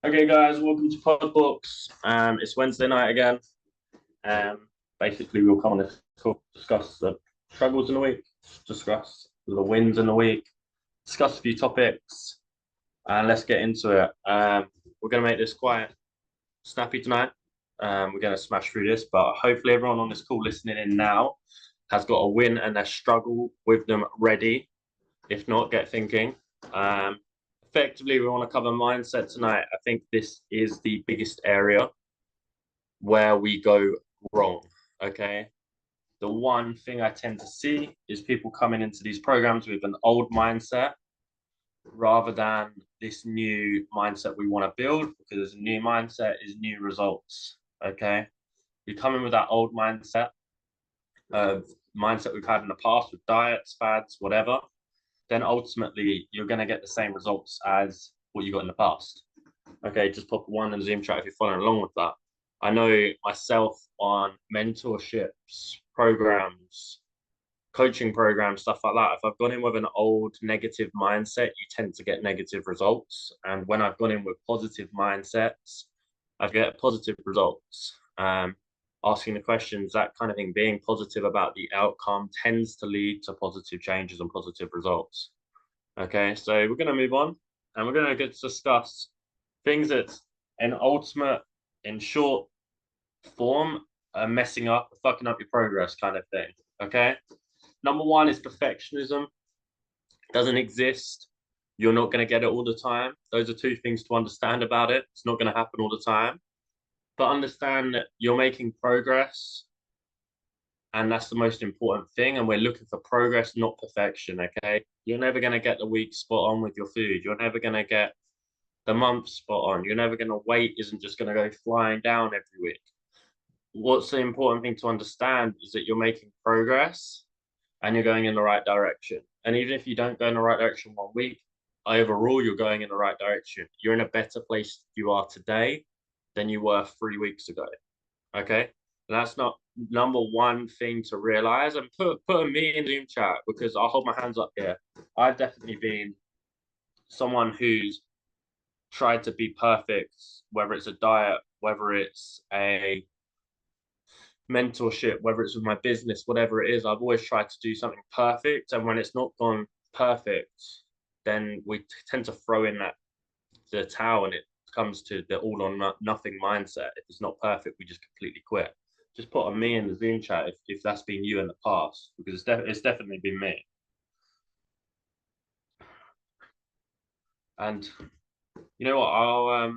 Okay, guys, welcome to PodTalks. It's Wednesday night again. Basically, we'll come on this call, discuss the struggles in the week, discuss the wins in the week, discuss a few topics, and let's get into it. We're going to make this quite snappy tonight. We're going to smash through this, but hopefully, everyone on this call listening in now has got a win and their struggle with them ready. If not, get thinking. Effectively, we want to cover mindset tonight. I think this is the biggest area where we go wrong. Okay. The one thing I tend to see is people coming into these programs with an old mindset rather than this new mindset we want to build, because a new mindset is new results. Okay. We come in with that old mindset we've had in the past with diets, fads, whatever, then ultimately you're going to get the same results as what you got in the past. Okay, just pop one in the Zoom chat if you're following along with that. I know myself on mentorships, programs, coaching programs, stuff like that. If I've gone in with an old negative mindset, you tend to get negative results. And when I've gone in with positive mindsets, I get positive results. Asking the questions, that kind of thing, being positive about the outcome tends to lead to positive changes and positive results. Okay, so we're going to move on and we're going to discuss things that in short form, messing up, fucking up your progress kind of thing. Okay, number one is perfectionism. It doesn't exist. You're not going to get it all the time. Those are two things to understand about it. It's not going to happen all the time. But understand that you're making progress, and that's the most important thing. And we're looking for progress, not perfection, okay? You're never going to get the week spot on with your food. You're never going to get the month spot on. You're never going to weight isn't just going to go flying down every week. What's the important thing to understand is that you're making progress and you're going in the right direction. And even if you don't go in the right direction one week, overall, you're going in the right direction. You're in a better place you are today than you were 3 weeks ago. Okay. And that's not number one thing to realize. And put me in the Zoom chat, because I'll hold my hands up here. I've definitely been someone who's tried to be perfect, whether it's a diet, whether it's a mentorship, whether it's with my business, whatever it is. I've always tried to do something perfect. And when it's not gone perfect, then we tend to throw in the towel, and it comes to the all or nothing mindset. If it's not perfect, we just completely quit. Just put a me in the Zoom chat if that's been you in the past, because it's definitely been me. And you know what? I'll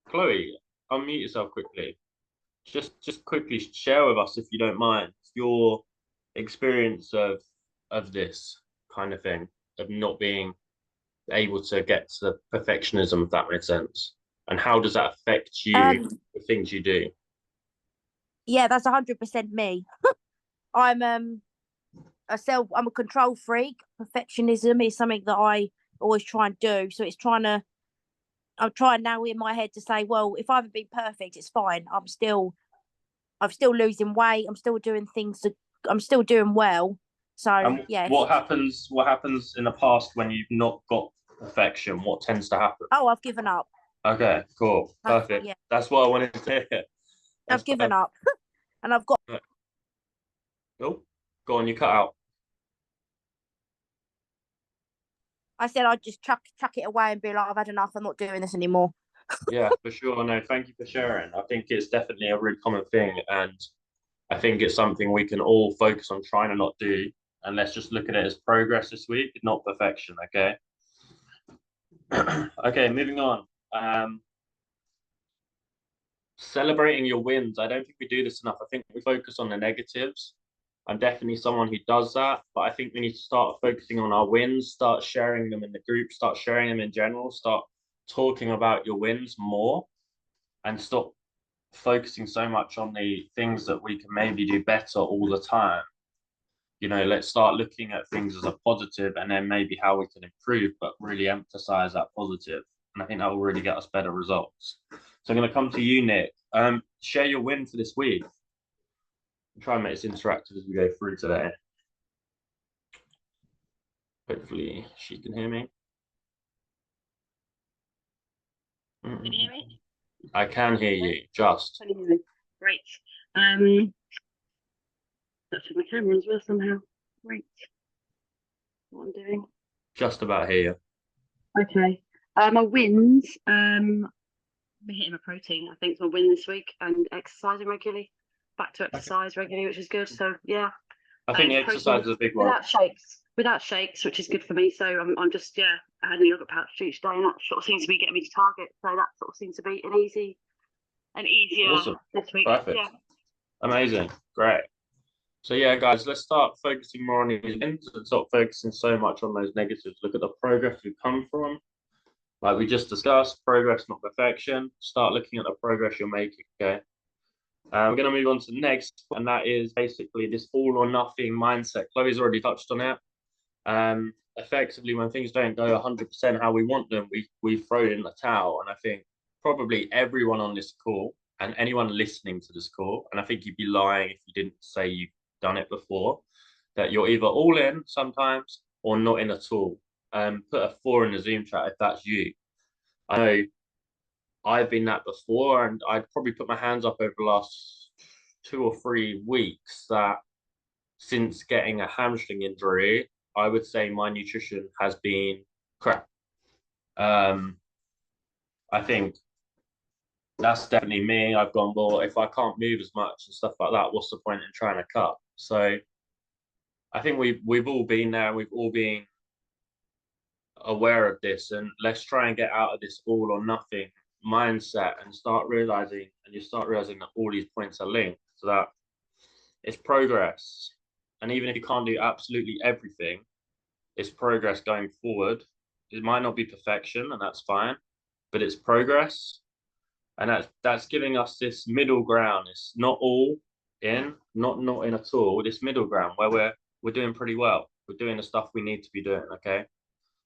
Chloe, unmute yourself quickly. Just quickly share with us, if you don't mind, your experience of this kind of thing, of not being able to get to the perfectionism, if that makes sense. And how does that affect you, the things you do? Yeah, that's 100% me. I'm I'm a control freak. Perfectionism is something that I always try and do. So I'm trying now in my head to say, well, if I haven't been perfect, it's fine. I'm still losing weight. I'm still doing things I'm still doing well. So yeah. What happens in the past when you've not got perfection? What tends to happen? Oh, I've given up. Okay, cool. Perfect. Yeah. That's what I wanted to hear. I've given up. And I've got Oh, go on, you cut out. I said I'd just chuck it away and be like, I've had enough. I'm not doing this anymore. Yeah, for sure. No, thank you for sharing. I think it's definitely a really common thing, and I think it's something we can all focus on trying to not do. And let's just look at it as progress this week, not perfection. Okay. Okay, moving on. Celebrating your wins. I don't think we do this enough. I think we focus on the negatives. I'm definitely someone who does that, but I think we need to start focusing on our wins, start sharing them in the group, start sharing them in general, start talking about your wins more, and stop focusing so much on the things that we can maybe do better all the time. Let's start looking at things as a positive, and then maybe how we can improve, but really emphasize that positive. And I think that will really get us better results. So I'm going to come to you, Nick. Share your win for this week. Try and make this interactive as we go through today. Hopefully she can hear me. Can you hear me? I can hear you, just. Can you hear me? Great. That's my camera as well somehow. Great. What I'm doing. Just about hear you. Okay. My wins. I'm hitting my protein. I think it's my win this week, and exercising regularly. Back to exercise regularly, which is good. So yeah. I think the Protein exercise is a big one. without shakes, which is good for me. So I'm just I had a yogurt pouch each day, and that sort of seems to be getting me to target. So that sort of seems to be easier Awesome. this week. Perfect. Yeah. Amazing. Great. So yeah, guys, let's start focusing more on these wins and stop focusing so much on those negatives. Look at the progress we've come from. Like we just discussed, progress, not perfection. Start looking at the progress you're making, okay? We're going to move on to the next, and that is basically this all or nothing mindset. Chloe's already touched on it. Effectively, when things don't go 100% how we want them, we throw in the towel. And I think probably everyone on this call and anyone listening to this call, and I think you'd be lying if you didn't say you've done it before, that you're either all in sometimes or not in at all. Put a 4 in the Zoom chat if that's you. I know I've been that before, and I'd probably put my hands up over the last 2 or 3 weeks that since getting a hamstring injury, I would say my nutrition has been crap. I think that's definitely me. I've gone, well, if I can't move as much and stuff like that, what's the point in trying to cut? So I think we've all been there. We've all been aware of this, and let's try and get out of this all or nothing mindset and start realizing, and you start realizing that all these points are linked, so that it's progress. And even if you can't do absolutely everything, it's progress going forward. It might not be perfection, and that's fine, but it's progress. And that's giving us this middle ground. It's not all in, not in at all. This middle ground where we're doing pretty well. We're doing the stuff we need to be doing, okay?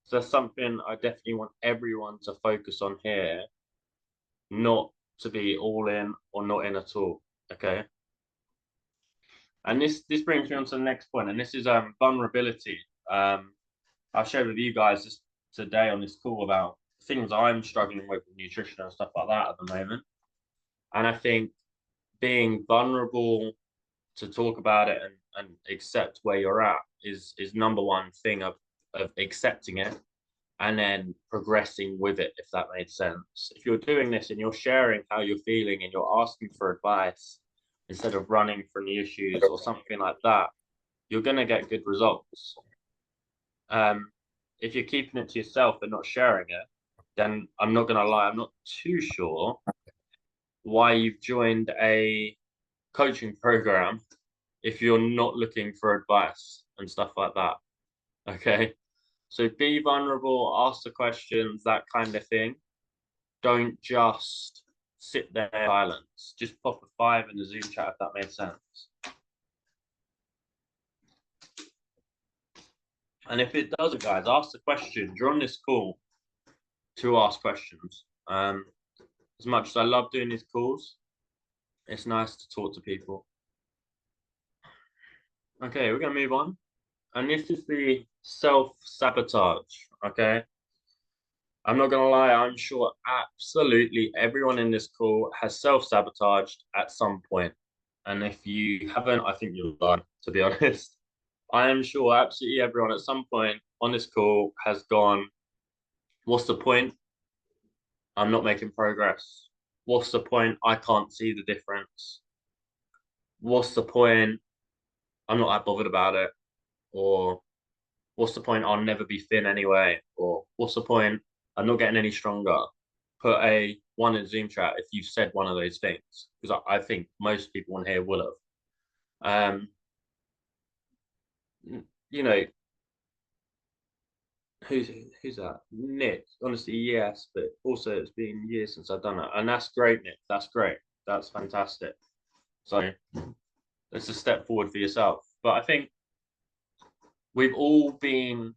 So that's something I definitely want everyone to focus on here, not to be all in or not in at all, okay? And this brings me on to the next point, and this is vulnerability. I've shared with you guys this today on this call about things I'm struggling with nutrition and stuff like that at the moment. And I think being vulnerable to talk about it and accept where you're at is number one thing of accepting it and then progressing with it, if that made sense. If you're doing this and you're sharing how you're feeling and you're asking for advice instead of running from the issues or something like that, you're going to get good results. If you're keeping it to yourself and not sharing it, then I'm not going to lie, I'm not too sure why you've joined a coaching program if you're not looking for advice and stuff like that. Okay. So be vulnerable, ask the questions, that kind of thing. Don't just sit there in silence. Just pop a 5 in the Zoom chat if that made sense. And if it doesn't, guys, ask the question. You're on this call to ask questions. As much as I love doing these calls, it's nice to talk to people. Okay, we're going to move on. And this is the self-sabotage, okay? I'm not going to lie, I'm sure absolutely everyone in this call has self-sabotaged at some point. And if you haven't, I think you're lying, to be honest. I am sure absolutely everyone at some point on this call has gone, what's the point? I'm not making progress. What's the point? I can't see the difference. What's the point? I'm not that bothered about it. Or what's the point? I'll never be thin anyway. Or what's the point? I'm not getting any stronger. Put a 1 in Zoom chat if you've said one of those things, because I think most people in here will have. You know, who's that? Nick. Honestly, yes, but also it's been years since I've done it, and that's great, Nick. That's great. That's fantastic. So it's a step forward for yourself. But I think we've all been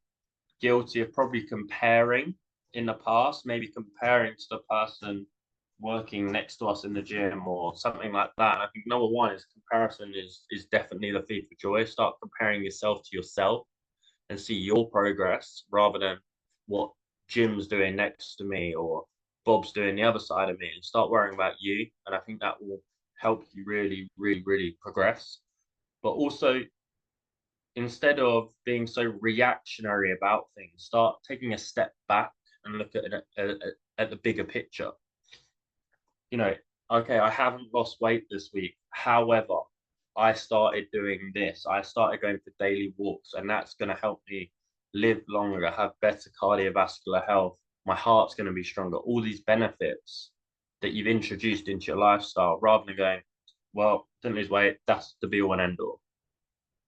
guilty of probably comparing in the past, maybe comparing to the person working next to us in the gym or something like that. And I think number one is comparison is definitely the thief of joy. Start comparing yourself to yourself and see your progress rather than what Jim's doing next to me or Bob's doing the other side of me, and start worrying about you. And I think that will help you really, really, really progress. But also, instead of being so reactionary about things, start taking a step back and look at the bigger picture. You know, okay, I haven't lost weight this week. However, I started doing this. I started going for daily walks, and that's going to help me live longer, have better cardiovascular health. My heart's going to be stronger. All these benefits that you've introduced into your lifestyle, rather than going, well, didn't lose weight, that's the be all and end all.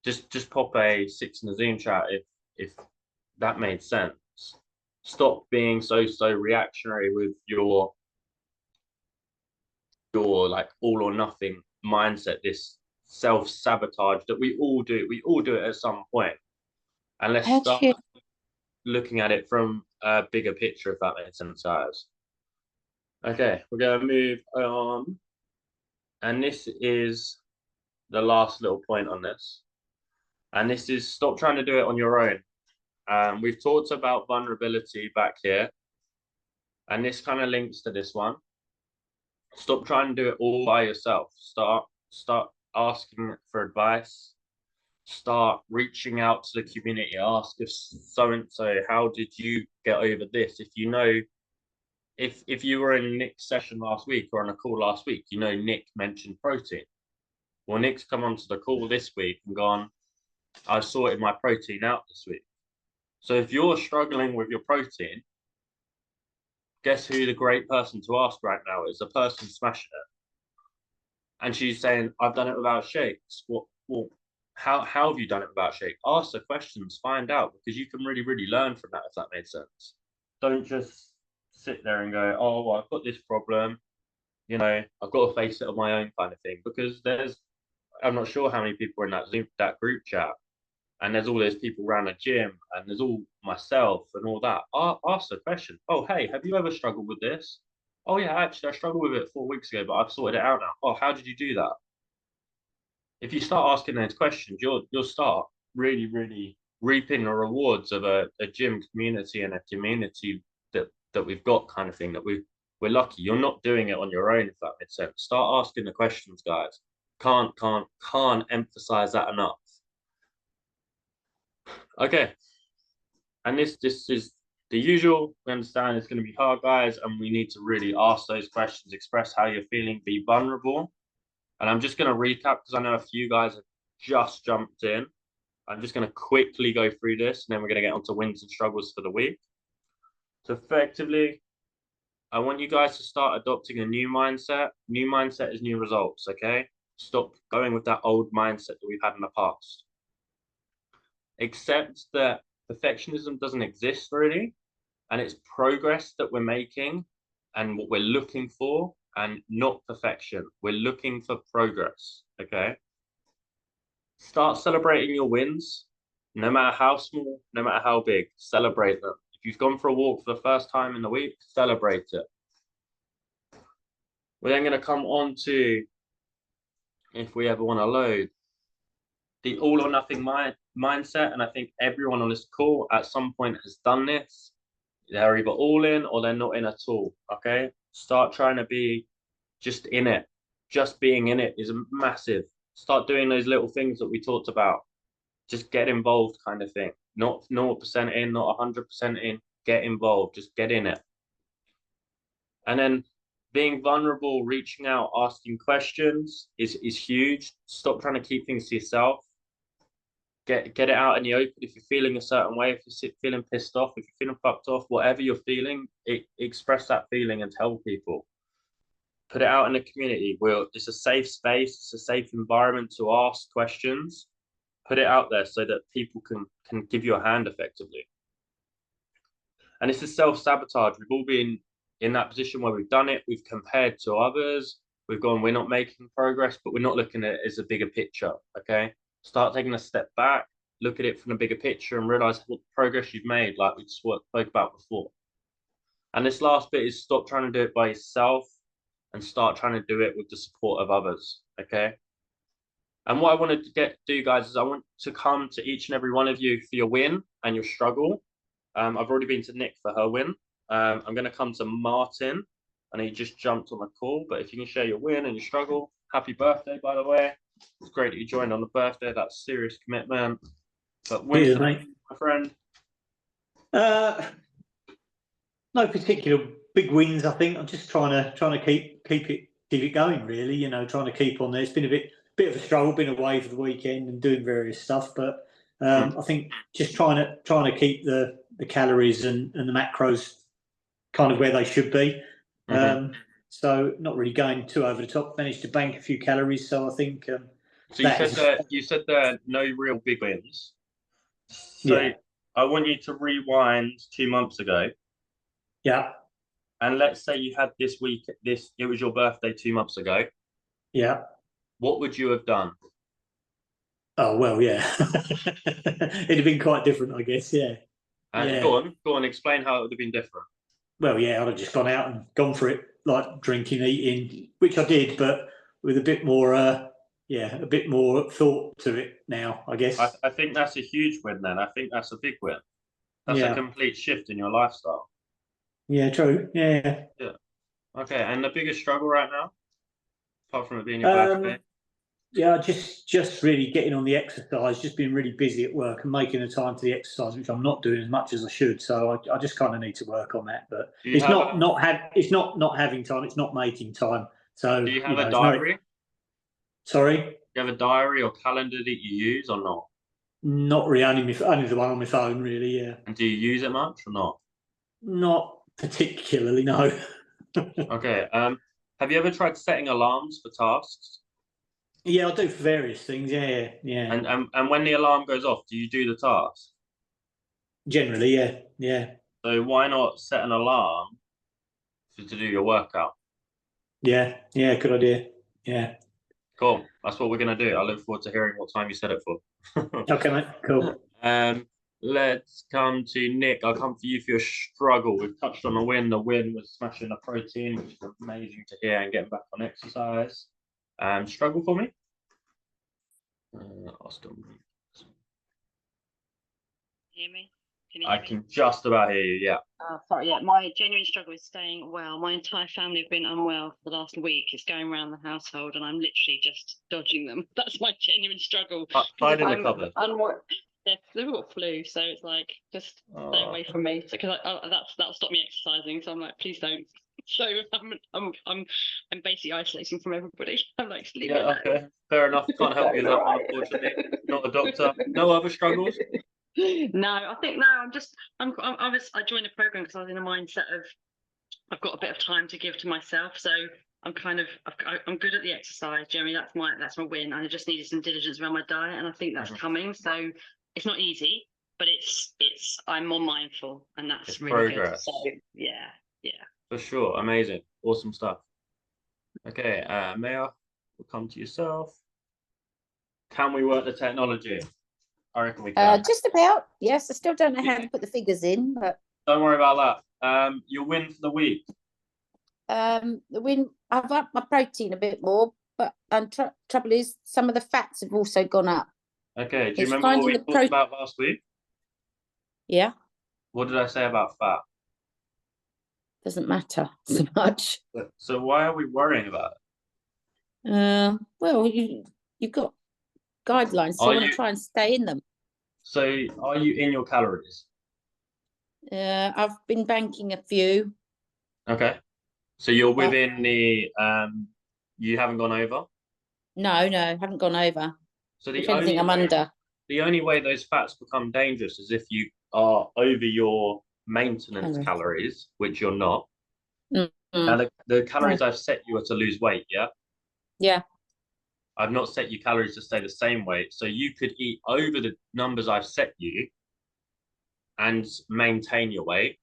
Just pop a 6 in the Zoom chat if that made sense. Stop being so reactionary with your like all or nothing mindset, this self-sabotage that we all do. We all do it at some point. And let's start looking at it from a bigger picture, if that makes sense, guys. Okay, we're going to move on. And this is the last little point on this. And this is stop trying to do it on your own. We've talked about vulnerability back here. And this kind of links to this one. Stop trying to do it all by yourself. Start asking for advice. Start reaching out to the community. Ask if so-and-so, how did you get over this? If you know, if you were in Nick's session last week or on a call last week, you know Nick mentioned protein. Well, Nick's come onto the call this week and gone, I sorted my protein out this week. So if you're struggling with your protein, guess who the great person to ask right now is? The person smashing it. And she's saying, I've done it without shakes. Well, how have you done it without shakes? Ask the questions, find out, because you can really, really learn from that, if that made sense. Don't just sit there and go, oh, well, I've got this problem. You know, I've got to face it on my own kind of thing. Because I'm not sure how many people are in that group chat. And there's all those people around the gym, and there's all myself and all that. Ask the question. Oh, hey, have you ever struggled with this? Oh yeah, actually, I struggled with it 4 weeks ago, but I've sorted it out now. Oh, how did you do that? If you start asking those questions, you'll start really, really reaping the rewards of a gym community and a community that we've got, kind of thing, that we're lucky. You're not doing it on your own, if that makes sense. Start asking the questions, guys. Can't emphasize that enough. Okay, and this is the usual. We understand it's going to be hard, guys, and we need to really ask those questions, express how you're feeling, be vulnerable. And I'm just going to recap because I know a few guys have just jumped in. I'm just going to quickly go through this, and then we're going to get onto wins and struggles for the week. So effectively, I want you guys to start adopting a new mindset. New mindset is new results, okay? Stop going with that old mindset that we've had in the past. Accept that perfectionism doesn't exist really, and it's progress that we're making and what we're looking for, and not perfection. We're looking for progress, okay? Start celebrating your wins, no matter how small, no matter how big. Celebrate them. If you've gone for a walk for the first time in the week, celebrate it. We're then going to come on to, if we ever want to load, the all or nothing mindset. And I think everyone on this call at some point has done this. They're either all in or they're not in at all, okay? Start trying to be just in it. Just being in it is massive. Start doing those little things that we talked about. Just get involved, kind of thing. Not 0% in, not 100% in. Get involved. Just get in it. And then being vulnerable, reaching out, asking questions is huge. Stop trying to keep things to yourself. Get it out in the open. If you're feeling a certain way, if you're feeling pissed off, if you're feeling fucked off, whatever you're feeling, express that feeling and tell people. Put it out in the community. It's a safe space. It's a safe environment to ask questions. Put it out there so that people can give you a hand effectively. And this is self-sabotage. We've all been in that position where we've done it. We've compared to others. We've gone, we're not making progress, but we're not looking at it as a bigger picture, okay? Start taking a step back, look at it from a bigger picture and realize what progress you've made, like we just spoke about before. And this last bit is stop trying to do it by yourself and start trying to do it with the support of others, okay? And what I wanted to do, guys, is I want to come to each and every one of you for your win and your struggle. I've already been to Nick for her win. I'm going to come to Martin, and he just jumped on the call. But if you can share your win and your struggle, happy birthday, by the way. It's great that you joined on the birthday. That's serious commitment. But wins, Cheers, mate. my friend. No particular big wins. I think I'm just trying to keep it going. Really, you know, trying to keep on there. It's been a bit of a struggle. Been away for the weekend and doing various stuff, but I think just trying to keep the calories and the macros kind of where they should be. So not really going too over the top. Managed to bank a few calories, so I think. So you said there are no real big wins. So Yeah. I want you to rewind 2 months ago. Yeah. And let's say you had this week, it was your birthday 2 months ago. Yeah. What would you have done? Oh, well, yeah. It'd have been quite different, I guess, yeah. Yeah. Go on, explain how it would have been different. Well, yeah, I'd have just gone out and gone for it, like drinking, eating, which I did, but with a bit more, a bit more thought to it now, I guess. I think that's a huge win then. I think that's a big win. That's a complete shift in your lifestyle. Yeah, true. Yeah. Okay, and the biggest struggle right now, apart from it being your birthday? Yeah, just really getting on the exercise, just being really busy at work and making the time for the exercise, which I'm not doing as much as I should. So I just kind of need to work on that. But it's not having time, it's not making time. So do you have a diary? Sorry? Do you have a diary or calendar that you use or not? Not really, only the one on my phone, really, yeah. And do you use it much or not? Not particularly, no. Okay. Have you ever tried setting alarms for tasks? Yeah, I do for various things. Yeah. And when the alarm goes off, do you do the task? Generally, yeah. So why not set an alarm to do your workout? Yeah, good idea. Yeah. Cool. That's what we're gonna do. I look forward to hearing what time you set it for. Okay, mate. Cool. Let's come to Nick. I'll come for you for your struggle. We've touched on the win. The win was smashing the protein, which is amazing to hear, and getting back on exercise. Struggle for me? Austin. Hear me? Can you I hear me? can just about hear you, yeah. Sorry, yeah. My genuine struggle is staying well. My entire family have been unwell for the last week. It's going around the household, and I'm literally just dodging them. That's my genuine struggle. Hide in the cupboard. They've got flu, so it's like just stay away from me. Because that'll stop me exercising. So I'm like, please don't. So I'm basically isolating from everybody. I'm like, leave me alone. Okay, fair enough. Can't help you with that one, unfortunately. Not a doctor. No other struggles. No, I think I joined the program because I was in a mindset of I've got a bit of time to give to myself. So I'm I'm good at the exercise, Jeremy. That's my win. I just needed some diligence around my diet, and I think that's coming. So it's not easy, but I'm more mindful, and that's It's really progress. good. So yeah. For sure, amazing, awesome stuff. Okay, Maya, we'll come to yourself. Can we work the technology? I reckon we can. Just about, yes. I still don't know how to put the figures in, but don't worry about that. Your win for the week. the win. I've upped my protein a bit more, but trouble is some of the fats have also gone up. Okay, do you remember what we talked about last week? Yeah. What did I say about fat? Doesn't matter so much. So why are we worrying about it? Well, you've got guidelines, so I want to try and stay in them. So are you in your calories? I've been banking a few. Okay. So you're within the you haven't gone over? No, haven't gone over. So if anything, I'm under. The only way those fats become dangerous is if you are over your maintenance calories, which you're not. Now the calories I've set you are to lose weight, yeah? Yeah. I've not set you calories to stay the same weight. So you could eat over the numbers I've set you and maintain your weight.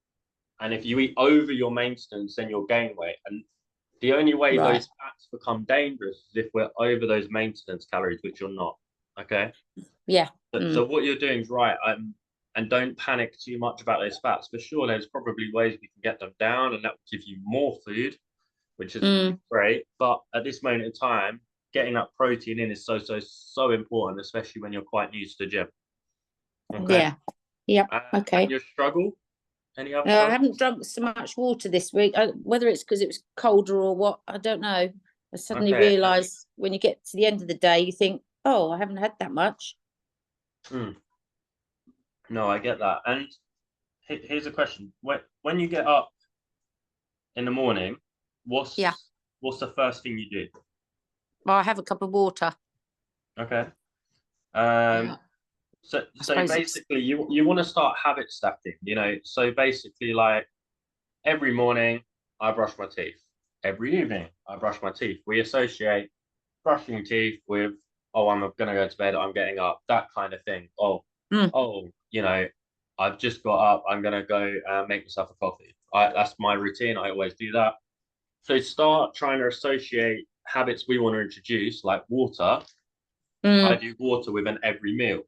And if you eat over your maintenance, then you'll gain weight. And the only way those fats become dangerous is if we're over those maintenance calories, which you're not. Okay? Yeah. So what you're doing is right. And don't panic too much about those fats. For sure, there's probably ways we can get them down, and that will give you more food, which is great. But at this moment in time, getting that protein in is so important, especially when you're quite new to the gym. Okay? Yeah. Yep. Okay. And your struggle? Any other? No, I thoughts? haven't drunk so much water this week. Whether it's because it was colder or what, I don't know. I suddenly Okay. realise when you get to the end of the day, you think, oh, I haven't had that much. No, I get that. And here's a question: when you get up in the morning, what's Yeah. what's the first thing you do? Well, I have a cup of water. Okay. Yeah. So suppose it's- basically, you want to start habit stacking. You know, so basically, like every morning I brush my teeth. Every evening I brush my teeth. We associate brushing teeth with, oh, I'm gonna go to bed. I'm getting up. That kind of thing. Oh, you know, I've just got up. I'm gonna go make myself a coffee. That's my routine. I always do that. So start trying to associate habits we want to introduce, like water. I do water within every meal.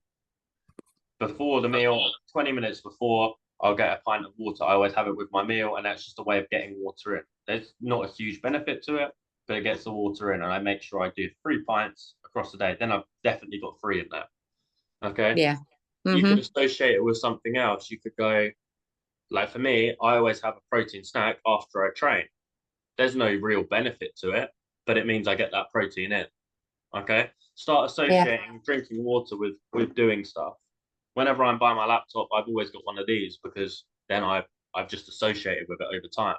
Before the meal, 20 minutes before, I'll get a pint of water. I always have it with my meal, and that's just a way of getting water in. There's not a huge benefit to it, but it gets the water in, and I make sure I do 3 pints across the day. Then I've definitely got 3 in there. Okay. Yeah. You could associate it with something else. You could go, like for me, I always have a protein snack after I train. There's no real benefit to it, but it means I get that protein in. Okay. Start associating drinking water with doing stuff. Whenever I'm by my laptop, I've always got one of these because then I've just associated with it over time.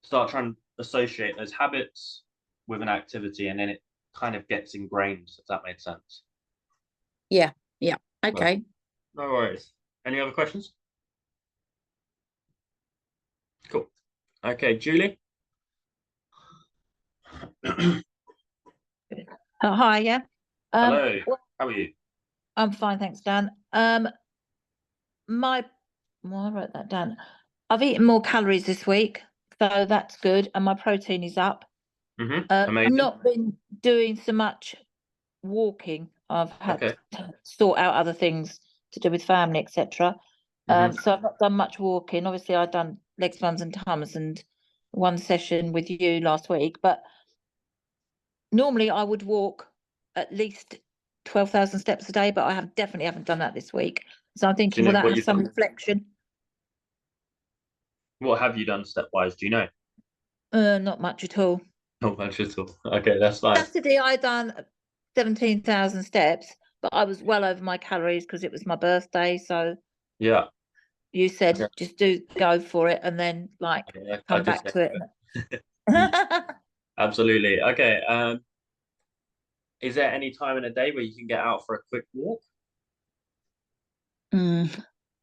Start trying to associate those habits with an activity, and then it kind of gets ingrained, if that makes sense. Yeah. Yeah. Okay. No worries. Any other questions? Cool. Okay, Julie. Hi, yeah. Hello. Well, How are you? I'm fine, thanks, Dan. Well, I wrote that down. I've eaten more calories this week, so that's good, and my protein is up. Amazing. Not been doing so much walking. I've had Okay. to sort out other things to do with family, etc. So I've not done much walking. Obviously, I've done legs, runs, and tums, and one session with you last week. But normally, I would walk at least 12,000 steps a day, but I definitely haven't done that this week. So I'm thinking, will that have some reflection? What have you done stepwise? Do you know? Not much at all. Not much at all. Okay, that's fine. Saturday, I done 17,000 steps, but I was well over my calories because it was my birthday. So yeah, you said just go for it, and then come back to it. Absolutely. Okay. Is there any time in a day where you can get out for a quick walk?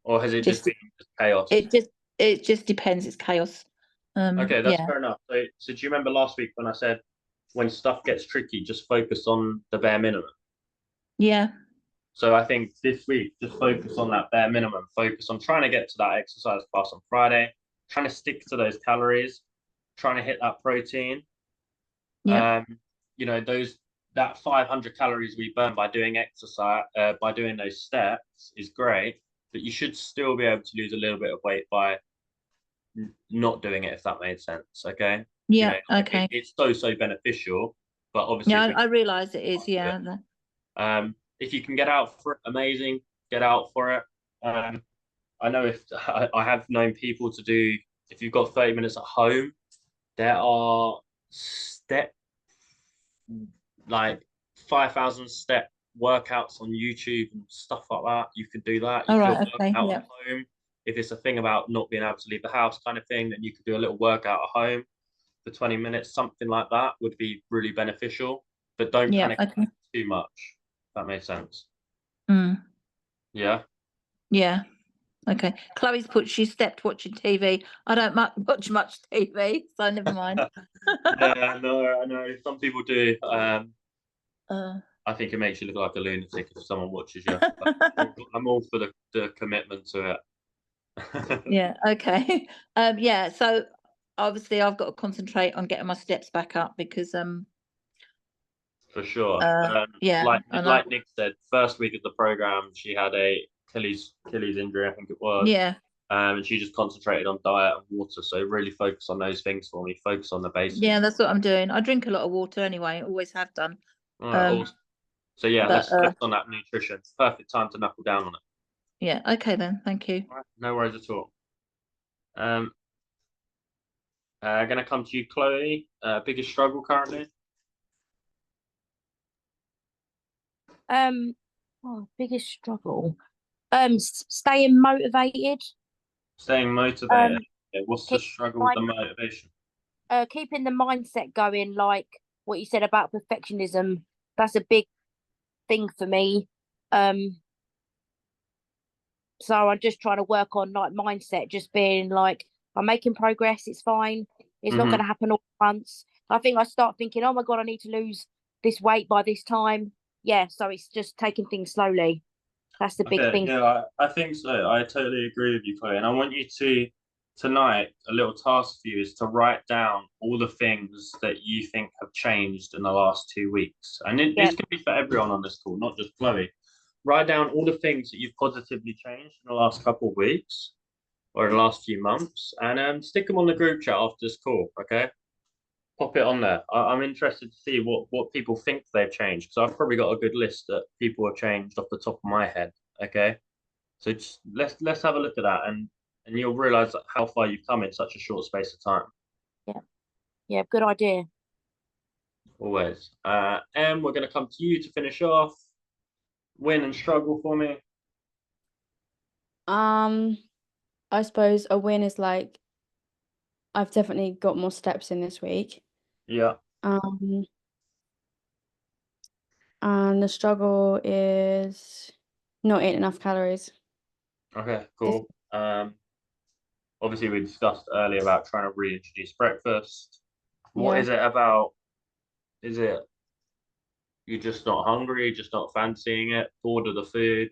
Or has it just been chaos? It just depends. It's chaos. Okay, that's fair enough. So do you remember last week when I said when stuff gets tricky, just focus on the bare minimum? Yeah. So I think this week, just focus on that bare minimum. Focus on trying to get to that exercise class on Friday, trying to stick to those calories, trying to hit that protein. Yeah. You know, that 500 calories we burn by doing exercise, by doing those steps is great, but you should still be able to lose a little bit of weight by not doing it, if that made sense. Okay. Yeah. You know, okay. It's so beneficial, but obviously, yeah, I realise it is. Yeah. If you can get out for it, amazing. Get out for it. I know if I have known people to do, if you've got 30 minutes at home, there are like 5,000 step workouts on YouTube and stuff like that. You could do that. You could work out at home. If it's a thing about not being able to leave the house kind of thing, then you could do a little workout at home for 20 minutes. Something like that would be really beneficial. But don't panic too much. If that makes sense. Yeah. Yeah. Okay. Chloe's put she stepped watching TV. I don't watch much TV, so never mind. Yeah, no, I know. Some people do. I think it makes you look like a lunatic if someone watches you. I'm all for the commitment to it. Yeah. Okay. Yeah. So obviously, I've got to concentrate on getting my steps back up because For sure. Yeah. Like Nick said, first week of the program, she had a Achilles injury, I think it was. Yeah. And she just concentrated on diet and water. So really focus on those things for me. Focus on the basics. Yeah, that's what I'm doing. I drink a lot of water anyway. Always have done. Awesome. So yeah, let's focus on that nutrition. Perfect time to knuckle down on it. Yeah. Okay then. Thank you. No worries at all. Gonna come to you, Chloe. Biggest struggle currently? Biggest struggle. Staying motivated. Staying motivated. Um, Okay, what's the keep struggle with like the motivation? keeping the mindset going, like what you said about perfectionism. That's a big thing for me. So I'm just trying to work on like mindset, just being like, I'm making progress, it's fine. It's not Mhm. gonna happen all at once. I think I start thinking, oh my God, I need to lose this weight by this time. Yeah, so it's just taking things slowly. That's the big Okay, thing. yeah, I think so. I totally agree with you, Chloe. And I want you to tonight, a little task for you is to write down all the things that you think have changed in the last 2 weeks. And Yeah. this can be for everyone on this call, not just Chloe. Write down all the things that you've positively changed in the last couple of weeks or the last few months, and stick them on the group chat after this call. Okay, pop it on there. I'm interested to see what people think they've changed, because I've probably got a good list that people have changed off the top of my head. Okay, so just let's have a look at that, and you'll realize how far you've come in such a short space of time. Yeah, good idea. Always. And we're going to come to you to finish off. Win and struggle for me. I suppose a win is like I've definitely got more steps in this week. Yeah. Um, and the struggle is not eating enough calories. Okay, cool. Obviously we discussed earlier about trying to reintroduce breakfast. What Yeah. is it about? Is it you're just not hungry, just not fancying it, bored of the food?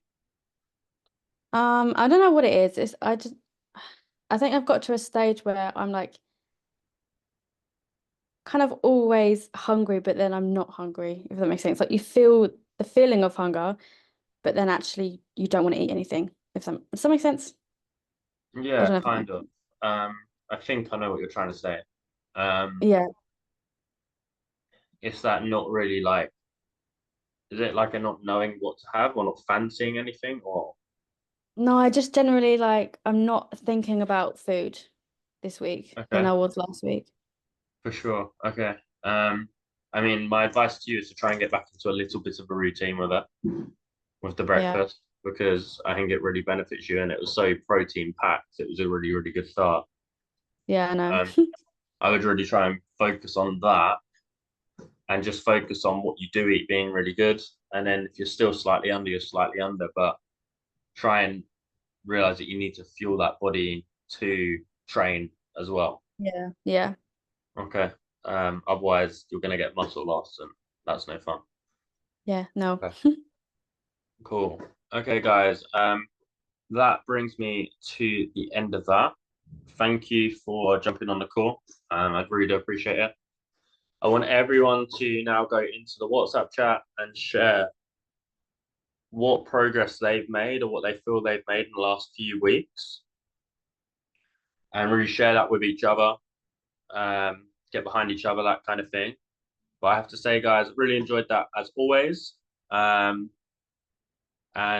I don't know what it is. I think I've got to a stage where I'm like kind of always hungry, but then I'm not hungry, if that makes sense. Like you feel the feeling of hunger, but then actually you don't want to eat anything. Does that make sense? I Yeah, don't know if that kind makes of. sense. I think I know what you're trying to say. Um, Yeah. it's that not really like, is it like a not knowing what to have or not fancying anything or? No, I just generally like I'm not thinking about food this week than Okay, I was last week. for sure. Okay. I mean, my advice to you is to try and get back into a little bit of a routine with it, with the Yeah. breakfast, because I think it really benefits you and it was so protein packed. It was a really, really good start. Yeah, I know. Um, I would really try and focus on that and just focus on what you do eat being really good. And then if you're still slightly under, you're slightly under, but try and realize that you need to fuel that body to train as well. Yeah. Yeah. Okay. Otherwise you're gonna get muscle loss and that's no fun. Yeah. No. Okay. Cool. Okay, guys. That brings me to the end of that. Thank you for jumping on the call. I really do appreciate it. I want everyone to now go into the WhatsApp chat and share what progress they've made or what they feel they've made in the last few weeks, and really share that with each other, get behind each other, that kind of thing. But I have to say, guys, really enjoyed that as always. And